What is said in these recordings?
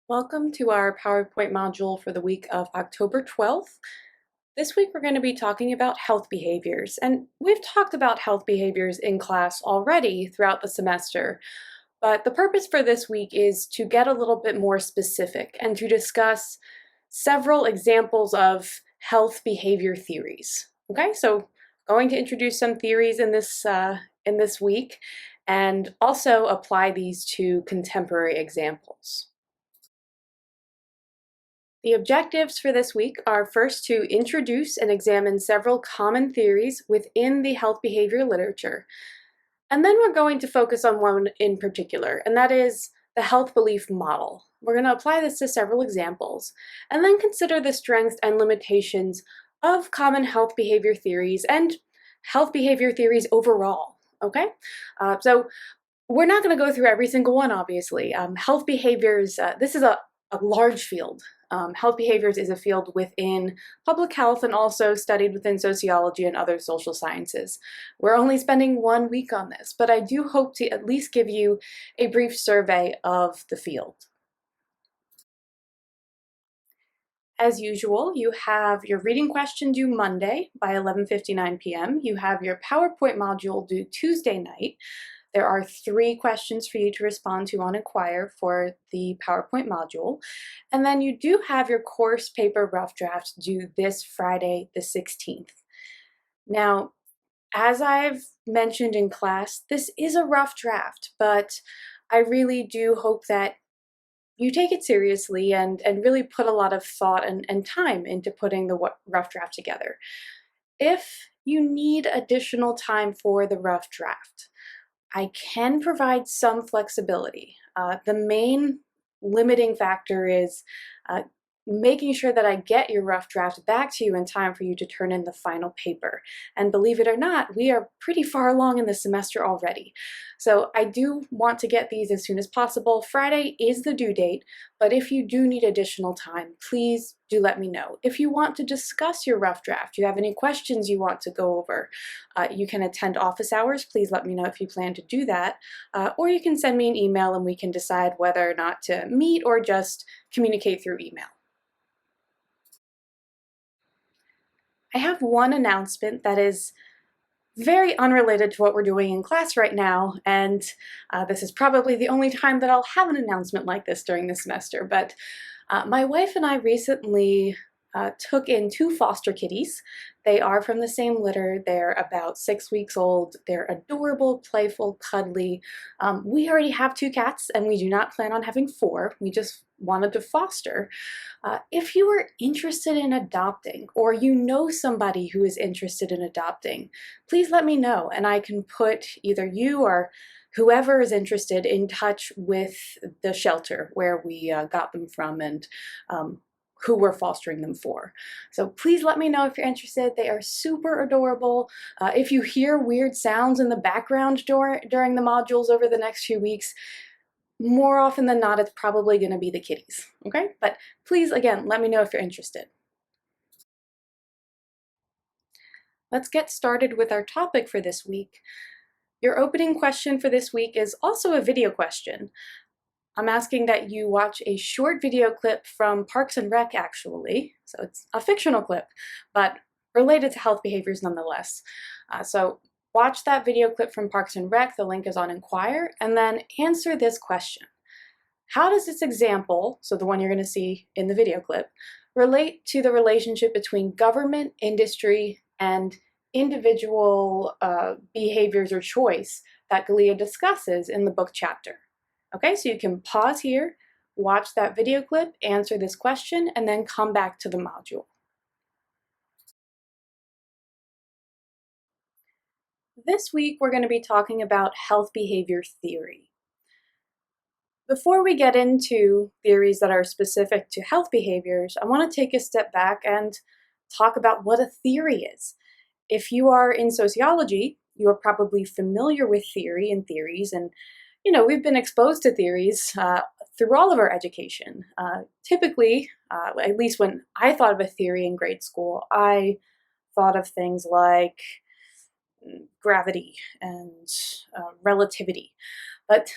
Welcome to our PowerPoint module for the week of October 12th. This week we're going to be talking about health behaviors, and we've talked about health behaviors in class already throughout the semester, but the purpose for this week is to get a little bit more specific and to discuss several examples of health behavior theories. Okay, so going to introduce some theories in this week and also apply these to contemporary examples. The objectives for this week are first to introduce and examine several common theories within the health behavior literature. And then we're going to focus on one in particular, and that is the health belief model. We're going to apply this to several examples, and then consider the strengths and limitations of common health behavior theories and health behavior theories overall. Okay? So we're not going to go through every single one, obviously. Health behaviors, this is a large field. Health behaviors is a field within public health and also studied within sociology and other social sciences. We're only spending 1 week on this, but I do hope to at least give you a brief survey of the field. As usual, you have your reading question due Monday by 11:59 p.m. You have your PowerPoint module due Tuesday night. There are 3 questions for you to respond to on Inquire for the PowerPoint module. And then you do have your course paper rough draft due this Friday, the 16th. Now, as I've mentioned in class, this is a rough draft, but I really do hope that you take it seriously and really put a lot of thought and time into putting the rough draft together. If you need additional time for the rough draft, I can provide some flexibility. The main limiting factor is making sure that I get your rough draft back to you in time for you to turn in the final paper. And believe it or not, we are pretty far along in the semester already. So I do want to get these as soon as possible. Friday is the due date, but if you do need additional time, please do let me know. If you want to discuss your rough draft, you have any questions you want to go over, you can attend office hours. Please let me know if you plan to do that. Or you can send me an email and we can decide whether or not to meet or just communicate through email. I have one announcement that is very unrelated to what we're doing in class right now, and this is probably the only time that I'll have an announcement like this during the semester, but my wife and I recently took in 2 foster kitties. They are from the same litter. They're about 6 weeks old. They're adorable, playful, cuddly. We already have 2 cats, and we do not plan on having 4. We just wanted to foster. If you are interested in adopting, or you know somebody who is interested in adopting, please let me know, and I can put either you or whoever is interested in touch with the shelter where we got them from and who we're fostering them for. So please let me know if you're interested. They are super adorable. If you hear weird sounds in the background during the modules over the next few weeks, more often than not, it's probably going to be the kitties, okay? But please, again, let me know if you're interested. Let's get started with our topic for this week. Your opening question for this week is also a video question. I'm asking that you watch a short video clip from Parks and Rec, actually. So it's a fictional clip, but related to health behaviors nonetheless. So watch that video clip from Parks and Rec, the link is on Inquire, and then answer this question. How does this example, so the one you're going to see in the video clip, relate to the relationship between government, industry, and individual behaviors or choice that Galia discusses in the book chapter? Okay, so you can pause here, watch that video clip, answer this question, and then come back to the module. This week, we're going to be talking about health behavior theory. Before we get into theories that are specific to health behaviors, I want to take a step back and talk about what a theory is. If you are in sociology, you are probably familiar with theory and theories, and we've been exposed to theories through all of our education. Typically, at least when I thought of a theory in grade school, I thought of things like gravity and relativity. But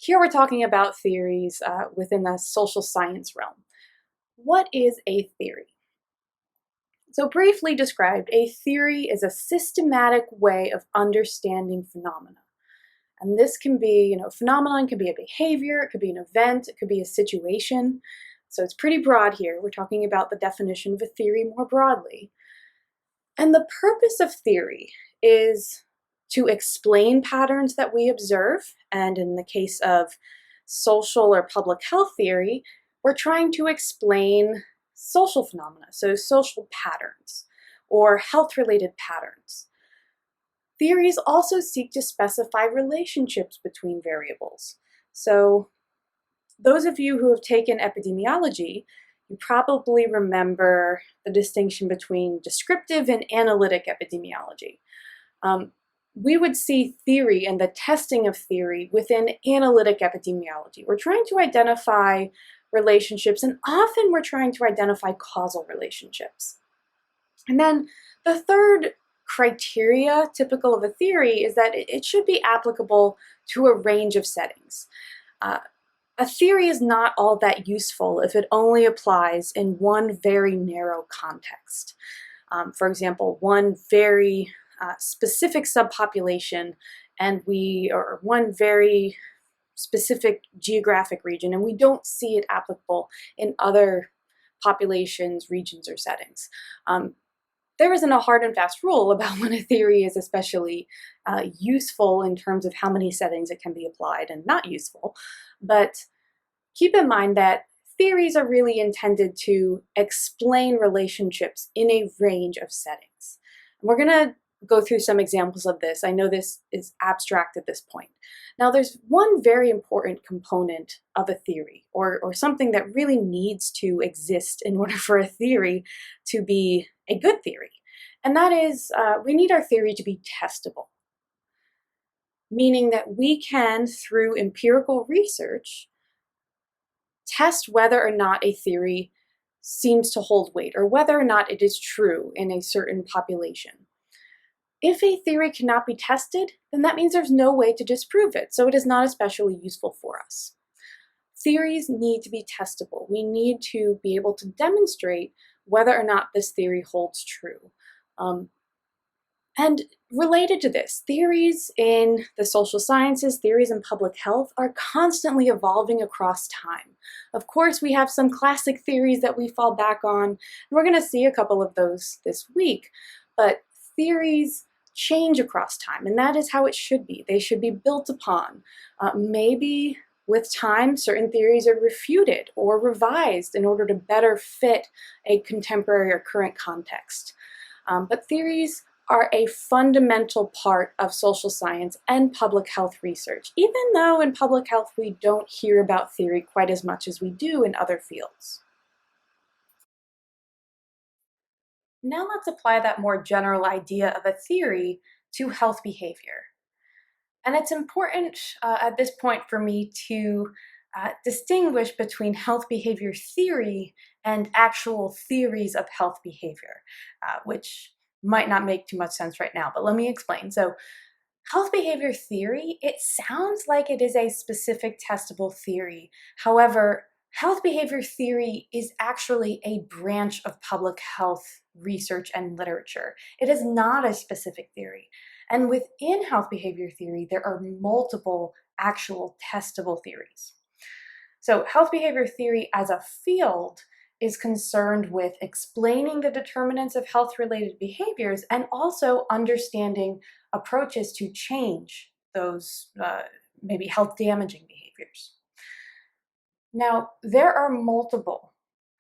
here we're talking about theories within the social science realm. What is a theory? So briefly described, a theory is a systematic way of understanding phenomena. And this can be, phenomenon can be a behavior, it could be an event, it could be a situation. So it's pretty broad here. We're talking about the definition of a theory more broadly. And the purpose of theory is to explain patterns that we observe. And in the case of social or public health theory, we're trying to explain social phenomena, so social patterns or health-related patterns. Theories also seek to specify relationships between variables. So those of you who have taken epidemiology, you probably remember the distinction between descriptive and analytic epidemiology. We would see theory and the testing of theory within analytic epidemiology. We're trying to identify relationships, and often we're trying to identify causal relationships. And then the third criteria typical of a theory is that it should be applicable to a range of settings. A theory is not all that useful if it only applies in one very narrow context. For example, one very specific subpopulation or one very specific geographic region, and we don't see it applicable in other populations, regions, or settings. There isn't a hard and fast rule about when a theory is especially useful in terms of how many settings it can be applied and not useful, but keep in mind that theories are really intended to explain relationships in a range of settings. And we're going to go through some examples of this. I know this is abstract at this point. Now, there's one very important component of a theory, or something that really needs to exist in order for a theory to be a good theory. And that is, we need our theory to be testable, meaning that we can, through empirical research, test whether or not a theory seems to hold weight, or whether or not it is true in a certain population. If a theory cannot be tested, then that means there's no way to disprove it, so it is not especially useful for us. Theories need to be testable. We need to be able to demonstrate whether or not this theory holds true. And related to this, theories in the social sciences, theories in public health are constantly evolving across time. Of course, we have some classic theories that we fall back on, and we're going to see a couple of those this week, but theories change across time, and that is how it should be. They should be built upon. Maybe with time, certain theories are refuted or revised in order to better fit a contemporary or current context. But theories are a fundamental part of social science and public health research, even though in public health we don't hear about theory quite as much as we do in other fields. Now let's apply that more general idea of a theory to health behavior. And it's important at this point for me to distinguish between health behavior theory and actual theories of health behavior, which might not make too much sense right now, but let me explain. So health behavior theory, it sounds like it is a specific testable theory. However, health behavior theory is actually a branch of public health research and literature. It is not a specific theory. And within health behavior theory, there are multiple actual testable theories. So health behavior theory as a field is concerned with explaining the determinants of health-related behaviors and also understanding approaches to change those maybe health-damaging behaviors. Now, there are multiple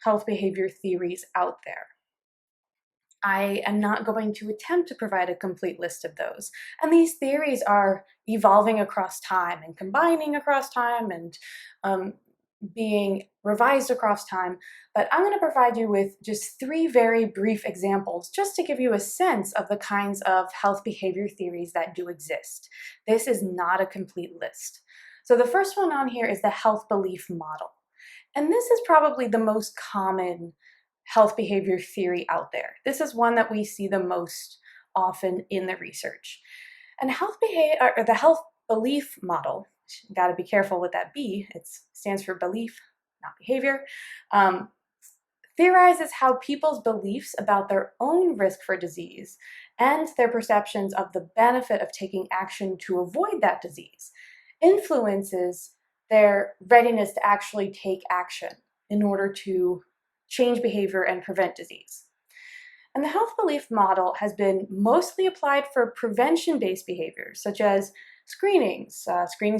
health behavior theories out there. I am not going to attempt to provide a complete list of those. And these theories are evolving across time and combining across time and being revised across time. But I'm going to provide you with just 3 very brief examples just to give you a sense of the kinds of health behavior theories that do exist. This is not a complete list. So the first one on here is the health belief model. And this is probably the most common health behavior theory out there. This is one that we see the most often in the research. And the health belief model got to be careful with that B. It stands for belief, not behavior. Um, theorizes how people's beliefs about their own risk for disease and their perceptions of the benefit of taking action to avoid that disease influences their readiness to actually take action in order to change behavior and prevent disease. And the health belief model has been mostly applied for prevention-based behaviors, such as screenings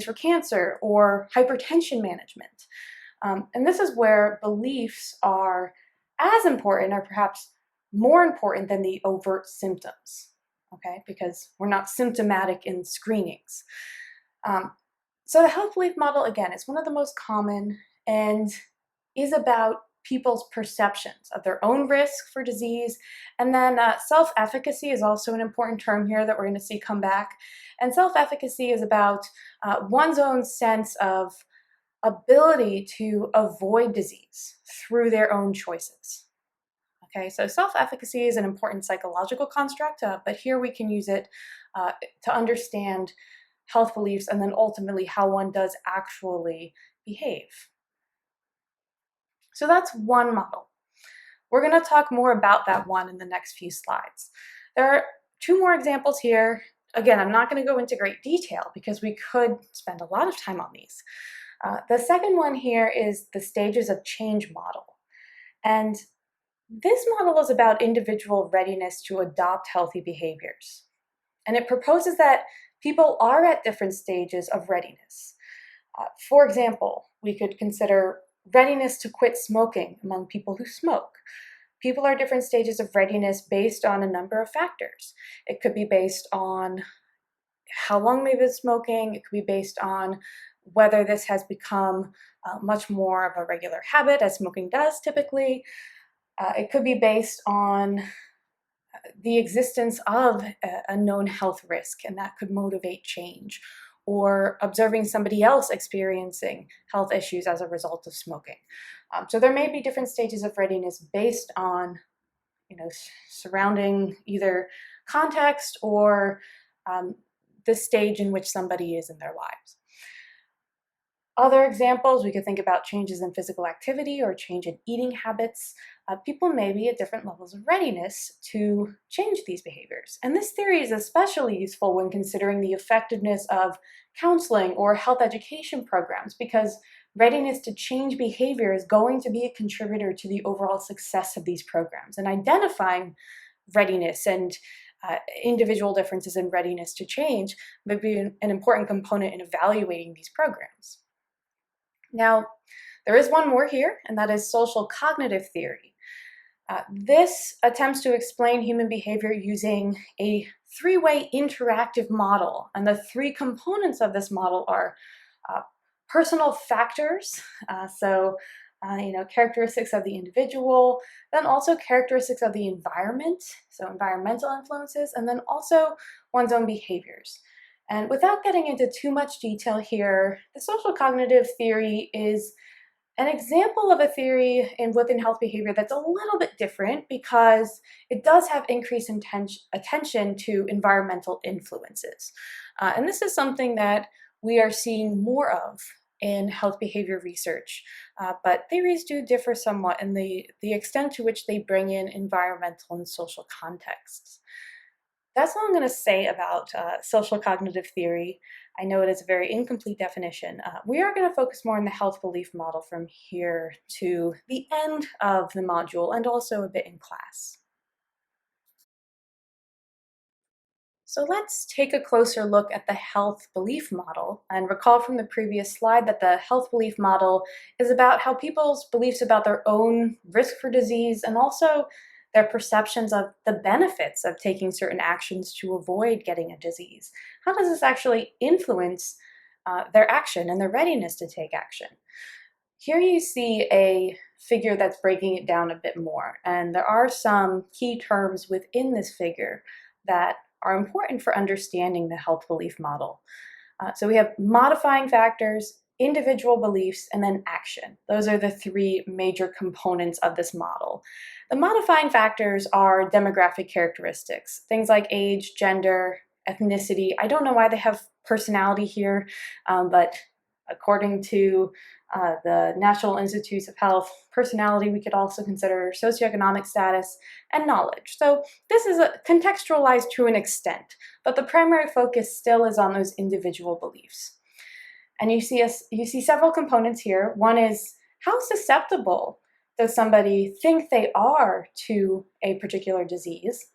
for cancer, or hypertension management. And this is where beliefs are as important, or perhaps more important, than the overt symptoms, okay? Because we're not symptomatic in screenings. So the health belief model, again, is one of the most common and is about people's perceptions of their own risk for disease. And then self-efficacy is also an important term here that we're going to see come back. And self-efficacy is about one's own sense of ability to avoid disease through their own choices. Okay, so self-efficacy is an important psychological construct, but here we can use it to understand health beliefs and then ultimately how one does actually behave. So that's one model. We're going to talk more about that one in the next few slides. There are two more examples here. Again, I'm not going to go into great detail because we could spend a lot of time on these. The second one here is the stages of change model. And this model is about individual readiness to adopt healthy behaviors. And it proposes that people are at different stages of readiness. For example, we could consider readiness to quit smoking among people who smoke. People are at different stages of readiness based on a number of factors. It could be based on how long they've been smoking. It could be based on whether this has become much more of a regular habit, as smoking does typically. It could be based on the existence of a known health risk, and that could motivate change, or observing somebody else experiencing health issues as a result of smoking. So there may be different stages of readiness based on, surrounding either context or the stage in which somebody is in their lives. Other examples, we could think about changes in physical activity or change in eating habits. People may be at different levels of readiness to change these behaviors. And this theory is especially useful when considering the effectiveness of counseling or health education programs, because readiness to change behavior is going to be a contributor to the overall success of these programs. And identifying readiness and individual differences in readiness to change may be an important component in evaluating these programs. Now, there is one more here, and that is social cognitive theory. This attempts to explain human behavior using a three-way interactive model, and the three components of this model are personal factors, characteristics of the individual, then also characteristics of the environment, so environmental influences, and then also one's own behaviors. And without getting into too much detail here, the social cognitive theory is an example of a theory within health behavior that's a little bit different because it does have increased attention to environmental influences. And this is something that we are seeing more of in health behavior research, but theories do differ somewhat in the extent to which they bring in environmental and social contexts. That's all I'm going to say about social cognitive theory. I know it is a very incomplete definition. We are going to focus more on the health belief model from here to the end of the module, and also a bit in class. So let's take a closer look at the health belief model, and recall from the previous slide that the health belief model is about how people's beliefs about their own risk for disease and also their perceptions of the benefits of taking certain actions to avoid getting a disease. How does this actually influence their action and their readiness to take action? Here you see a figure that's breaking it down a bit more, and there are some key terms within this figure that are important for understanding the health belief model. So we have modifying factors, individual beliefs, and then action. Those are the three major components of this model. The modifying factors are demographic characteristics, things like age, gender, ethnicity. I don't know why they have personality here, but according to the National Institutes of Health, personality we could also consider socioeconomic status and knowledge. So this is contextualized to an extent, but the primary focus still is on those individual beliefs. And you see several components here. One is, how susceptible does somebody think they are to a particular disease?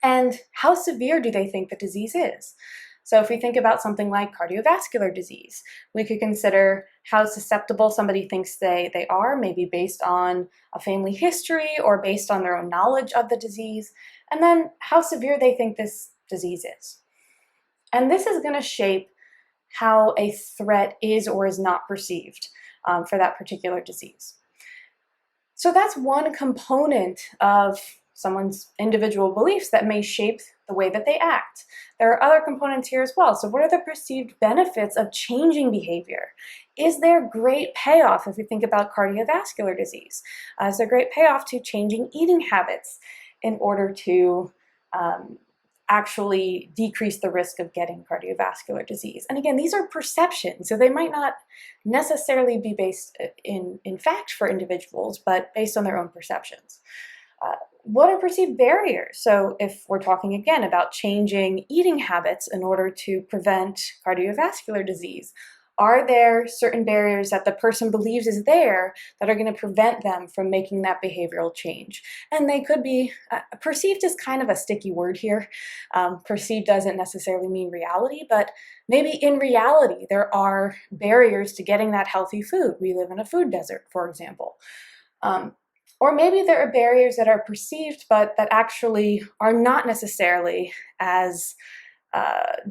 And how severe do they think the disease is? So if we think about something like cardiovascular disease, we could consider how susceptible somebody thinks they are, maybe based on a family history or based on their own knowledge of the disease, and then how severe they think this disease is. And this is going to shape how a threat is or is not perceived for that particular disease. So that's one component of someone's individual beliefs that may shape the way that they act. There are other components here as well. So what are the perceived benefits of changing behavior? Is there great payoff if we think about cardiovascular disease? Is there great payoff to changing eating habits in order to actually decrease the risk of getting cardiovascular disease? And again, these are perceptions, so they might not necessarily be based in fact for individuals, but based on their own perceptions. What are perceived barriers? So if we're talking again about changing eating habits in order to prevent cardiovascular disease, are there certain barriers that the person believes is there that are going to prevent them from making that behavioral change? And they could be, perceived is kind of a sticky word here. Perceived doesn't necessarily mean reality, but maybe in reality there are barriers to getting that healthy food. We live in a food desert, for example. Or maybe there are barriers that are perceived, but that actually are not necessarily as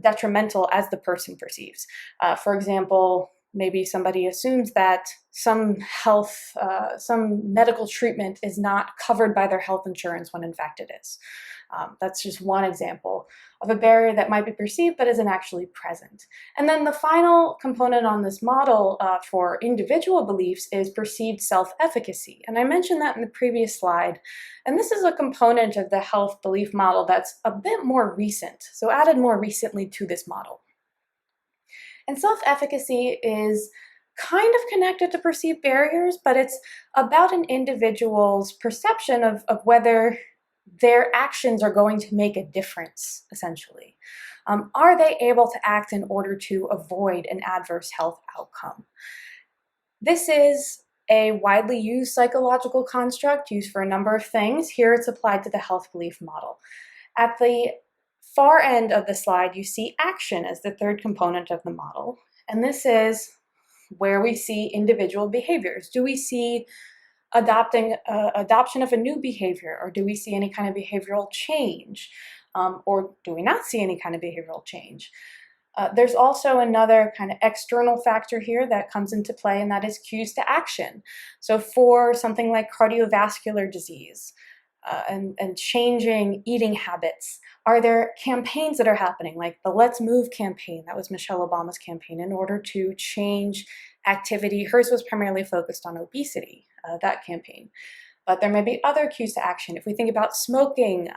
detrimental as the person perceives. For example, maybe somebody assumes that some medical treatment is not covered by their health insurance when in fact it is. That's just one example of a barrier that might be perceived but isn't actually present. And then the final component on this model for individual beliefs is perceived self-efficacy. And I mentioned that in the previous slide. And this is a component of the health belief model that's a bit more recent, so added more recently to this model. And self-efficacy is kind of connected to perceived barriers, but it's about an individual's perception of whether their actions are going to make a difference, essentially. Are they able to act in order to avoid an adverse health outcome? This is a widely used psychological construct used for a number of things. Here it's applied to the health belief model. At the far end of the slide, you see action as the third component of the model. And this is where we see individual behaviors. Do we see adoption of a new behavior, or do we see any kind of behavioral change, or do we not see any kind of behavioral change? There's also another kind of external factor here that comes into play, and that is cues to action. So for something like cardiovascular disease and changing eating habits, are there campaigns that are happening, like the Let's Move campaign? That was Michelle Obama's campaign in order to change activity. Hers was primarily focused on obesity, that campaign. But there may be other cues to action. If we think about smoking,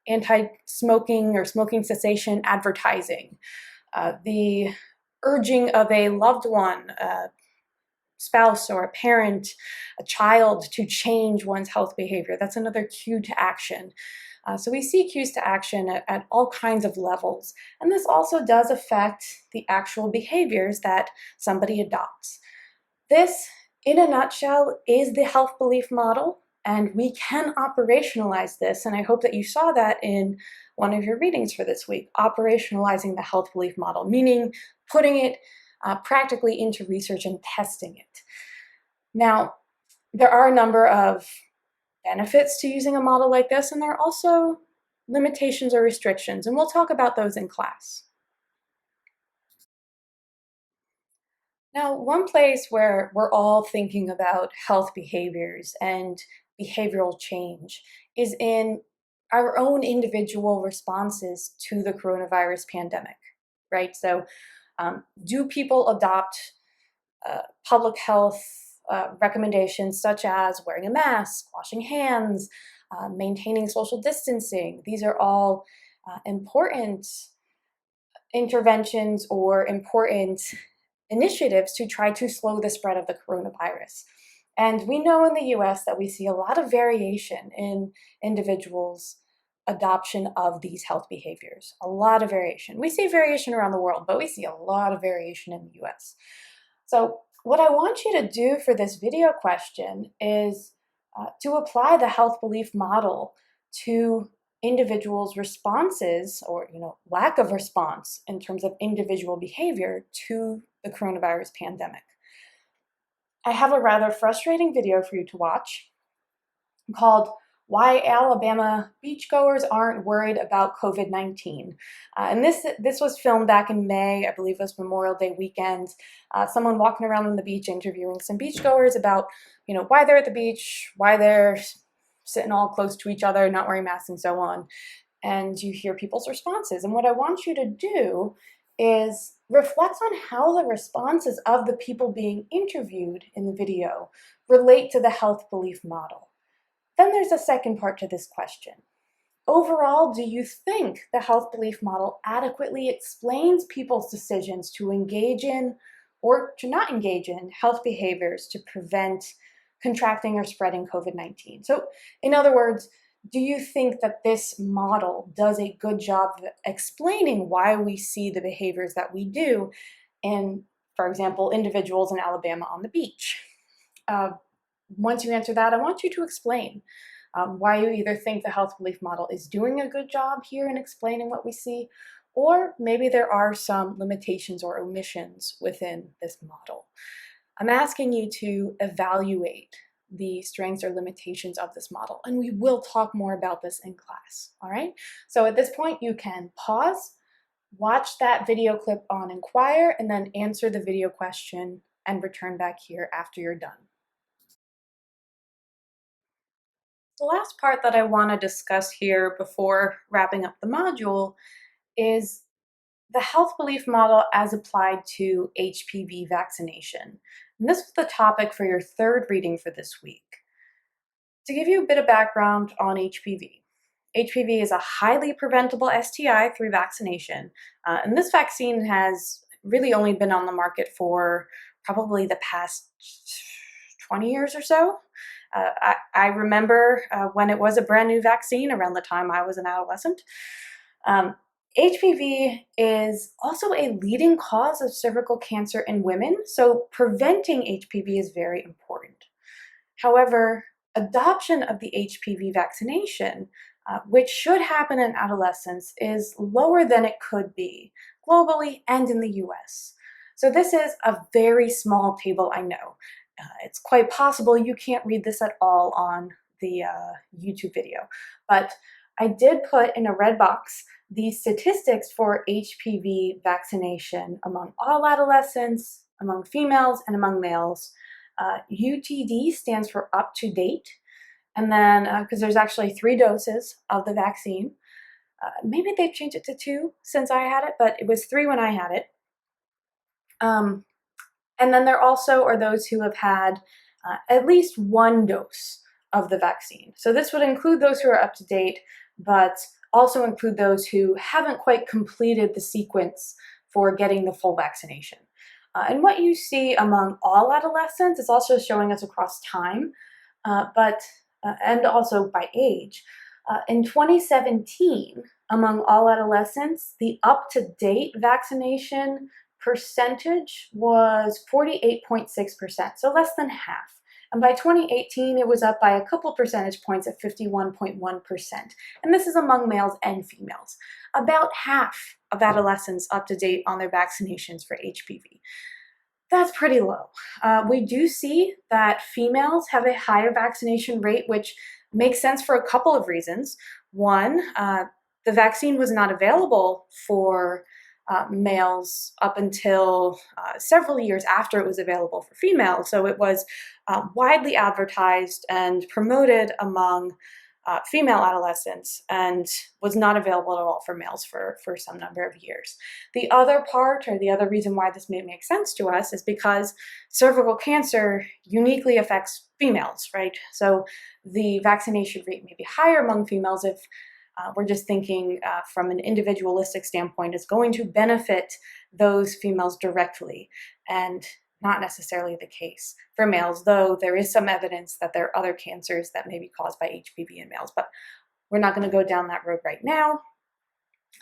anti-smoking or smoking cessation advertising, the urging of a loved one, a spouse or a parent, a child, to change one's health behavior. That's another cue to action. So we see cues to action at all kinds of levels. And this also does affect the actual behaviors that somebody adopts. This, in a nutshell, is the health belief model. And we can operationalize this, and I hope that you saw that in one of your readings for this week, operationalizing the health belief model, meaning putting it practically into research and testing it. Now, there are a number of benefits to using a model like this, and there are also limitations or restrictions, and we'll talk about those in class. Now, one place where we're all thinking about health behaviors and behavioral change is in our own individual responses to the coronavirus pandemic, right? So do people adopt public health recommendations such as wearing a mask, washing hands, maintaining social distancing? These are all important interventions or important initiatives to try to slow the spread of the coronavirus. And we know in the US that we see a lot of variation in individuals' adoption of these health behaviors. A lot of variation. We see variation around the world, but we see a lot of variation in the US. So what I want you to do for this video question is to apply the health belief model to individuals' responses or lack of response in terms of individual behavior to the coronavirus pandemic. I have a rather frustrating video for you to watch called Why Alabama Beachgoers Aren't Worried About COVID-19. And this was filmed back in May, I believe it was Memorial Day weekend. Someone walking around on the beach interviewing some beachgoers about why they're at the beach, why they're sitting all close to each other, not wearing masks and so on. And you hear people's responses. And what I want you to do is reflect on how the responses of the people being interviewed in the video relate to the health belief model. Then there's a second part to this question. Overall, do you think the health belief model adequately explains people's decisions to engage in or to not engage in health behaviors to prevent contracting or spreading COVID-19? So, in other words, do you think that this model does a good job of explaining why we see the behaviors that we do in, for example, individuals in Alabama on the beach? Once you answer that, I want you to explain why you either think the health belief model is doing a good job here in explaining what we see, or maybe there are some limitations or omissions within this model. I'm asking you to evaluate the strengths or limitations of this model, and we will talk more about this in class, all right? So at this point, you can pause, watch that video clip on Inquire, and then answer the video question and return back here after you're done. The last part that I want to discuss here before wrapping up the module is the health belief model as applied to HPV vaccination. And this was the topic for your third reading for this week. To give you a bit of background on HPV, HPV is a highly preventable STI through vaccination. And this vaccine has really only been on the market for probably the past 20 years or so. I remember when it was a brand new vaccine around the time I was an adolescent. HPV is also a leading cause of cervical cancer in women, so preventing HPV is very important. However, adoption of the HPV vaccination, which should happen in adolescents, is lower than it could be globally and in the US. So this is a very small table, I know. It's quite possible you can't read this at all on the YouTube video, but I did put in a red box the statistics for HPV vaccination among all adolescents, among females, and among males. UTD stands for up to date, and then because there's actually 3 doses of the vaccine. Maybe they've changed it to 2 since I had it, but it was 3 when I had it. And then there also are those who have had at least 1 dose of the vaccine. So this would include those who are up to date, but also include those who haven't quite completed the sequence for getting the full vaccination. And what you see among all adolescents is also showing us across time, and also by age. In 2017, among all adolescents, the up-to-date vaccination percentage was 48.6%, so less than half. And by 2018, it was up by a couple percentage points at 51.1%. And this is among males and females. About half of adolescents up to date on their vaccinations for HPV. That's pretty low. We do see that females have a higher vaccination rate, which makes sense for a couple of reasons. One, the vaccine was not available for males up until several years after it was available for females. So it was widely advertised and promoted among female adolescents and was not available at all for males for some number of years. The other part, or the other reason why this may make sense to us, is because cervical cancer uniquely affects females, right? So the vaccination rate may be higher among females if We're just thinking from an individualistic standpoint, it's going to benefit those females directly, and not necessarily the case for males, though there is some evidence that there are other cancers that may be caused by HPV in males, but we're not going to go down that road right now.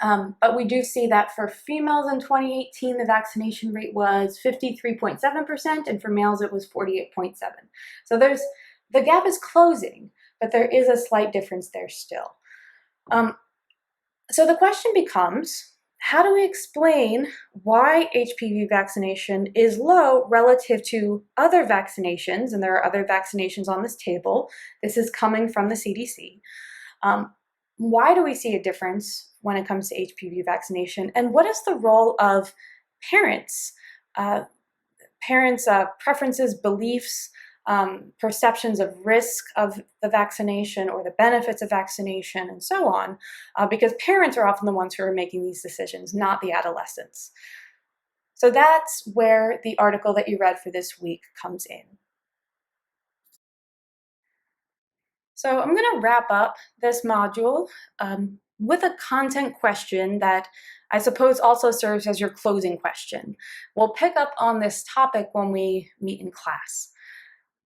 But we do see that for females in 2018, the vaccination rate was 53.7%, and for males it was 48.7%. So the gap is closing, but there is a slight difference there still. So the question becomes, how do we explain why HPV vaccination is low relative to other vaccinations? And there are other vaccinations on this table. This is coming from the CDC. Why do we see a difference when it comes to HPV vaccination? And what is the role of parents? Preferences, beliefs, perceptions of risk of the vaccination or the benefits of vaccination and so on, because parents are often the ones who are making these decisions, not the adolescents. So that's where the article that you read for this week comes in. So I'm going to wrap up this module with a content question that I suppose also serves as your closing question. We'll pick up on this topic when we meet in class.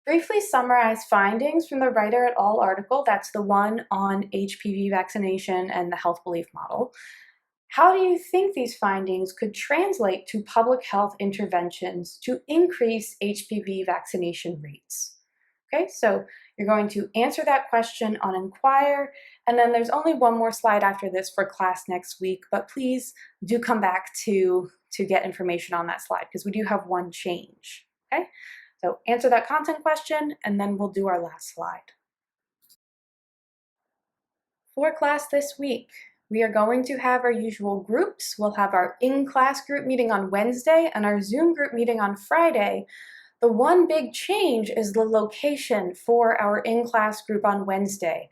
Briefly summarize findings from the Writer et al. Article, that's the one on HPV vaccination and the health belief model. How do you think these findings could translate to public health interventions to increase HPV vaccination rates? Okay, so you're going to answer that question on Inquire, and then there's only one more slide after this for class next week, but please do come back to get information on that slide because we do have one change, okay? So answer that content question, and then we'll do our last slide. For class this week, we are going to have our usual groups. We'll have our in-class group meeting on Wednesday and our Zoom group meeting on Friday. The one big change is the location for our in-class group on Wednesday.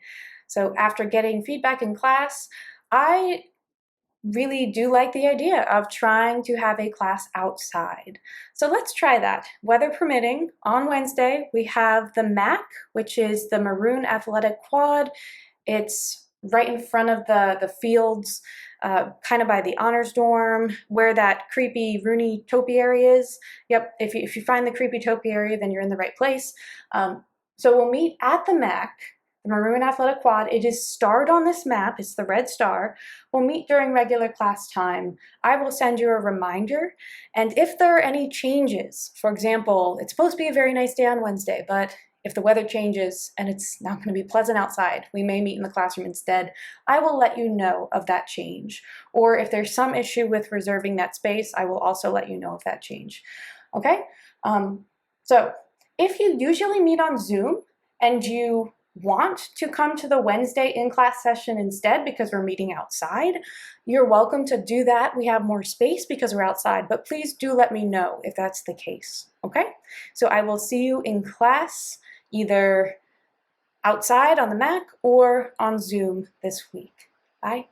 So after getting feedback in class, I really do like the idea of trying to have a class outside. So let's try that. Weather permitting, on Wednesday, we have the MAC, which is the Maroon Athletic Quad. It's right in front of the fields, kind of by the honors dorm, where that creepy Rooney topiary is. Yep, if you find the creepy topiary, then you're in the right place. So we'll meet at the MAC, the Maroon Athletic Quad. It is starred on this map. It's the red star. We'll meet during regular class time. I will send you a reminder. And if there are any changes, for example, it's supposed to be a very nice day on Wednesday, but if the weather changes and it's not going to be pleasant outside, we may meet in the classroom instead. I will let you know of that change. Or if there's some issue with reserving that space, I will also let you know of that change. Okay? So if you usually meet on Zoom and you want to come to the Wednesday in-class session instead because we're meeting outside, you're welcome to do that. We have more space because we're outside, but please do let me know if that's the case. Okay? So I will see you in class either outside on the Mac or on Zoom this week. Bye.